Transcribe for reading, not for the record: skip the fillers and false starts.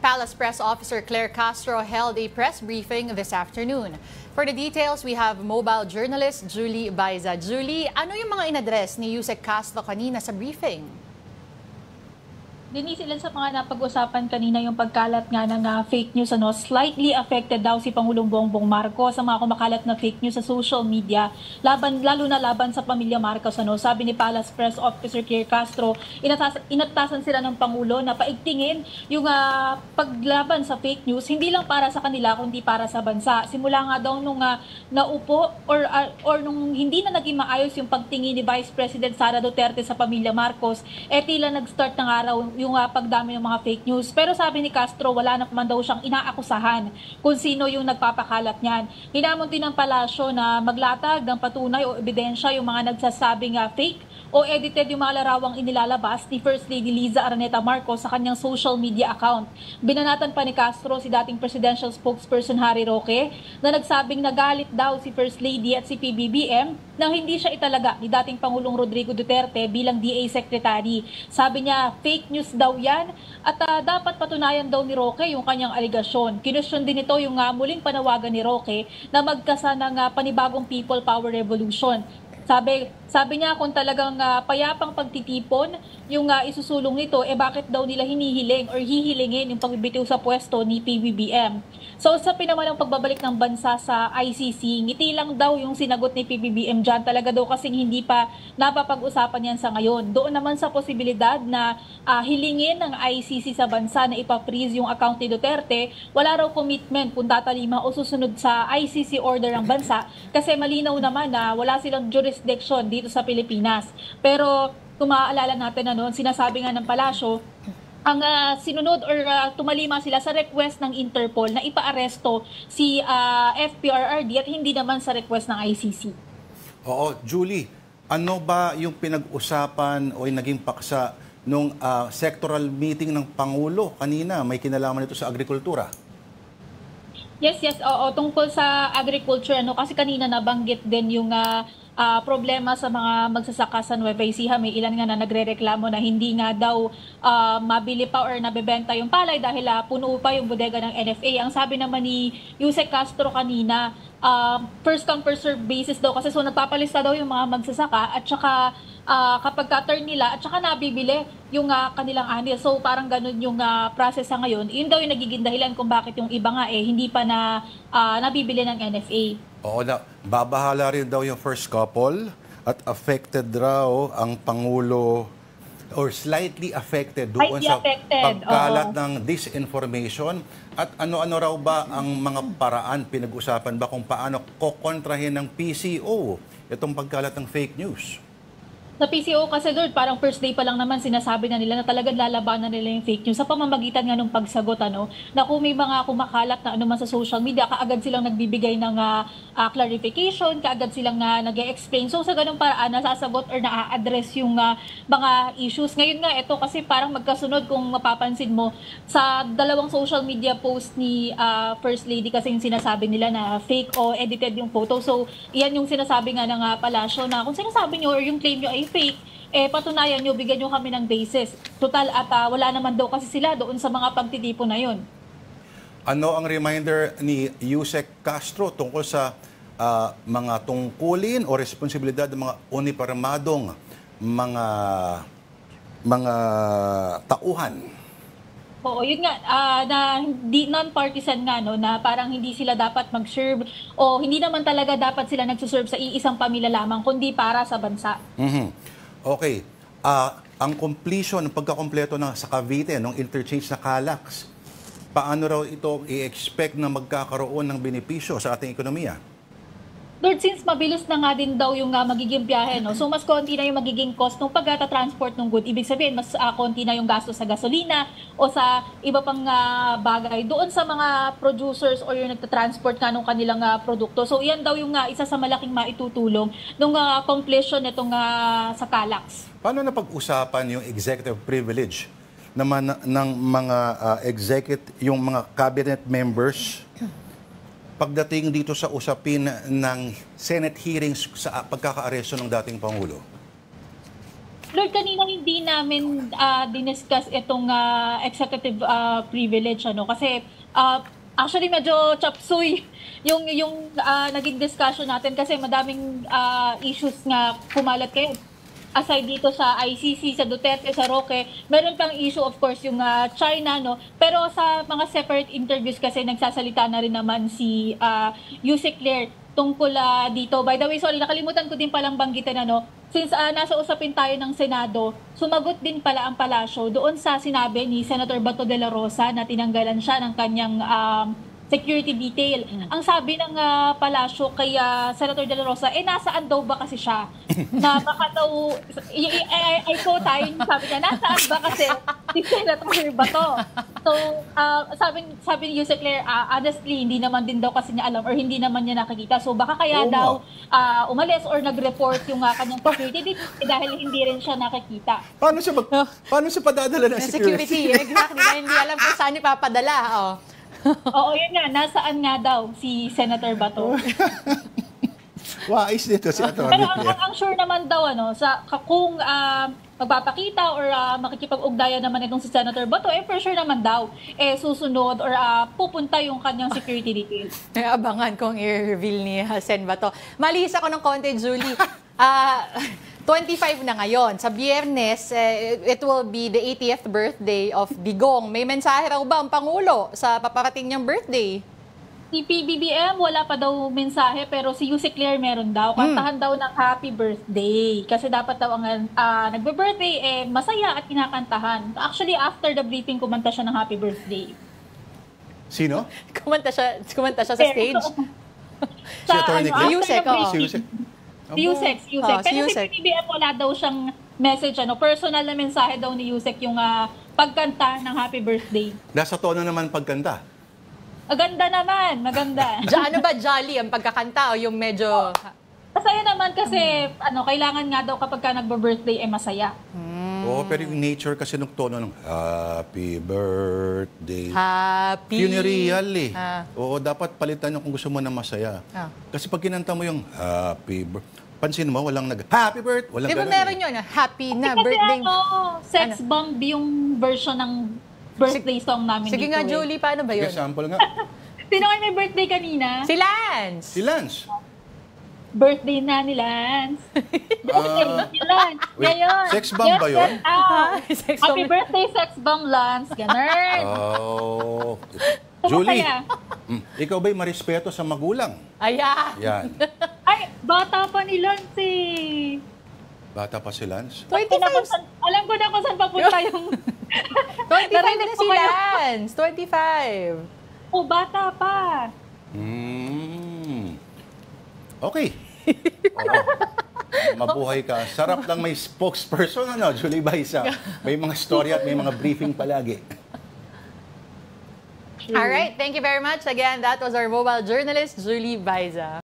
Palace Press Officer Claire Castro held a press briefing this afternoon. For the details, we have mobile journalist Julie Baiza. Julie, ano yung mga in-address ni Yusek Castro kanina sa briefing? Denise, ilan sa mga napag-usapan kanina yung pagkalat nga ng fake news, slightly affected daw si Pangulong Bongbong Marcos sa mga kumakalat na fake news sa social media, lalo na laban sa pamilya Marcos. Sabi ni Palace Press Officer Claire Castro, inatasan sila ng Pangulo na paigtingin yung paglaban sa fake news, hindi lang para sa kanila, kundi para sa bansa. Simula nga daw nung naupo or nung hindi na naging maayos yung pagtingin ni Vice President Sara Duterte sa pamilya Marcos, tila nag-start ng araw yung pagdami ng mga fake news. Pero sabi ni Castro, wala naman daw siyang inaakusahan kung sino yung nagpapakalat niyan. Hinamon din ng palasyo na maglatag ng patunay o ebidensya yung mga nagsasabing fake o edited yung mga larawang inilalabas ni First Lady Liza Araneta Marcos sa kanyang social media account. Binanatan pa ni Castro si dating presidential spokesperson Harry Roque na nagsabing nagalit daw si First Lady at si PBBM nang hindi siya italaga ni dating Pangulong Rodrigo Duterte bilang DA Secretary. Sabi niya, fake news daw yan at dapat patunayan daw ni Roque yung kanyang aligasyon. Kinwestiyon din ito yung muling panawagan ni Roque na magkasa ng panibagong People Power Revolution. Sabi niya kung talagang payapang pagtitipon yung isusulong nito, bakit daw nila hinihiling or hihilingin yung pagbibitiw sa pwesto ni PBBM. So sa naman ang pagbabalik ng bansa sa ICC, ngiti lang daw yung sinagot ni PBBM dyan. Talaga daw kasing hindi pa napapag-usapan yan sa ngayon. Doon naman sa posibilidad na hilingin ng ICC sa bansa na ipa-freeze yung account ni Duterte, wala raw commitment kung tatalima o susunod sa ICC order ng bansa kasi malinaw naman na wala silang jurisdiction dito sa Pilipinas. Pero kung maaalala natin sinasabi nga ng palasyo, ang sinunod or tumalima sila sa request ng Interpol na ipaaresto si FPRRD at hindi naman sa request ng ICC. Oo, Julie, ano ba yung pinag-usapan o yung naging paksa nung sectoral meeting ng Pangulo kanina? May kinalaman ito sa agrikultura. Yes, oo, tungkol sa agriculture, kasi kanina nabanggit din yung problema sa mga magsasaka sa Nueva Ecija. May ilan nga na nagrereklamo na hindi nga daw mabili pa or nabebenta yung palay dahil puno pa yung bodega ng NFA. Ang sabi naman ni Yusek Castro kanina, first come first serve basis daw kasi so nagpapalista daw yung mga magsasaka at saka kapag ka-turn nila at saka nabibili yung kanilang anil. So parang ganun yung process sa ngayon. Yun daw yung nagiging dahilan kung bakit yung iba nga hindi pa na nabibili ng NFA. Oo, babahala rin daw yung first couple at affected raw ang Pangulo or slightly affected doon sa pagkalat ng disinformation. At ano-ano raw ba ang mga paraan, pinag-usapan ba kung paano kokontrahin ng PCO itong pagkalat ng fake news? Sa PCO kasi, Lord, parang first day pa lang naman sinasabi na nila na talagang lalabanan nila yung fake news sa pamamagitan nga ng pagsagot, na kung may mga kumakalat na man sa social media, kaagad silang nagbibigay ng clarification, kaagad silang nag-e-explain. So sa ganung paraan, nasasagot or na-address yung mga issues. Ngayon nga, ito kasi parang magkasunod kung mapapansin mo sa dalawang social media post ni First Lady kasi yung sinasabi nila na fake o edited yung photo. So yan yung sinasabi nga ng palasyo na kung sinasabi nyo or yung claim nyo ay fake, patunayan nyo, bigyan nyo kami ng basis. Total at wala naman daw kasi sila doon sa mga pagtitipon na yun. Ano ang reminder ni Yusek Castro tungkol sa mga tungkulin o responsibilidad ng mga uniparmadong mga tauhan? Oo, yun nga, na non-partisan nga, na parang hindi sila dapat mag-serve o hindi naman talaga dapat sila nagsuserve sa iisang pamilya lamang, kundi para sa bansa. Okay. Ang completion, ang pagkakompleto sa Cavite, ng interchange na Calax, paano raw ito i-expect na magkakaroon ng benepisyo sa ating ekonomiya? Lord, since mabilis na nga din daw yung magiging biyahe, so mas konti na yung magiging cost ng pagkata-transport ng good. Ibig sabihin, mas konti na yung gasto sa gasolina o sa iba pang bagay doon sa mga producers o yung nagta-transport ng kanilang produkto. So yan daw yung isa sa malaking maitutulong nung completion nitong sa Calax. Paano na pag-usapan yung executive privilege naman ng mga yung mga cabinet members pagdating dito sa usapin ng Senate hearings sa pagkakaaresto ng dating Pangulo? Lord, kanina hindi namin diniscuss itong executive privilege, ano, kasi actually medyo chapsuy yung naging discussion natin kasi madaming issues nga kumalat kayo. Aside dito sa ICC, sa Duterte, sa Roque, meron pang issue of course yung China, no? Pero sa mga separate interviews kasi nagsasalita na rin naman si Yusek Claire tungkol dito. By the way, sorry, nakalimutan ko din palang banggitin, ano, since nasa usapin tayo ng Senado, sumagot din pala ang palasyo doon sa sinabi ni Senator Bato de la Rosa na tinanggalan siya ng kanyang security detail. Ang sabi ng palasyo kay Senator de la Rosa, nasaan daw ba kasi siya? Na baka daw, I quote tayo, sabi niya, nasaan ba kasi si Senator Bato? So, sabi ni Yusek Claire, honestly, hindi naman din daw kasi niya alam or hindi naman niya nakikita. So, baka kaya daw umalis or nag-report yung kanyang security detail dahil hindi rin siya nakikita. Paano siya padadala ng security? Exactly, dahil hindi alam kung saan ipapadala. Oo, yun nga. Nasaan nga daw si Senator Bato? Wais dito si Atty. Pero ang sure naman daw, ano, kung magpapakita or makikipag-ugnayan naman itong si Senator Bato, for sure naman daw, susunod or pupunta yung kanyang security details. Abangan kong i-reveal ni Sen Bato. Malihis ako ng konti, Julie. 25 na ngayon. Sa Biyernes, it will be the 80th birthday of Digong. May mensahe raw ba ang Pangulo sa paparating niyang birthday? Si PBBM, wala pa daw mensahe, pero si Yusek Claire meron daw. Kantahan daw ng happy birthday. Kasi dapat daw ang nagbe-birthday, masaya at kinakantahan. Actually, after the briefing, kumanta siya ng happy birthday. Sino? Kumanta siya sa stage? Si Atty. Claire? Yusek, Si Yusek. Si Yusek. Pero si PBBM wala daw siyang message, personal na mensahe daw ni Yusek yung pagkanta ng happy birthday. Nasa tono naman pagkanta. Maganda naman, maganda. Ano ba, jolly ang pagkakanta o yung medyo... Masaya naman kasi kailangan nga daw kapag ka nagbe-birthday masaya. Oo, pero yung nature kasi ng tono ng happy birthday. Happy. Yun yung real Oo, dapat palitan yung kung gusto mo na masaya. Kasi pag kinanta mo yung happy birthday, pansin mo, walang happy birthday, walang Di ba ganun. meron yun? Happy na Kasi birthday. sex bomb yung version ng birthday song namin Sige dito. nga, Julie, paano ba yun? Sige, sample nga. Sino kayo may birthday kanina? Si Lance. Si Lance. Birthday na ni Lance. Birthday ni Lance. Ngayon. Sex bomb ba yun? Sex Happy bomb. birthday, sex bomb, Lance. Ganun. Oh. Julie, Masaya. ikaw ba'y marespeto sa magulang? Ayan. Yan. Ay, bata pa ni Lance Bata pa si Lance. 25. Alam ko na kung saan papunta yung... 25 Narinig na ko si kayo. Lance. 25. Oh, bata pa. Okay. Oo. Mabuhay ka. Sarap lang may spokesperson, Julie Baiza. May mga story at may mga briefing palagi. All right. Thank you very much. Again, that was our mobile journalist, Julie Baiza.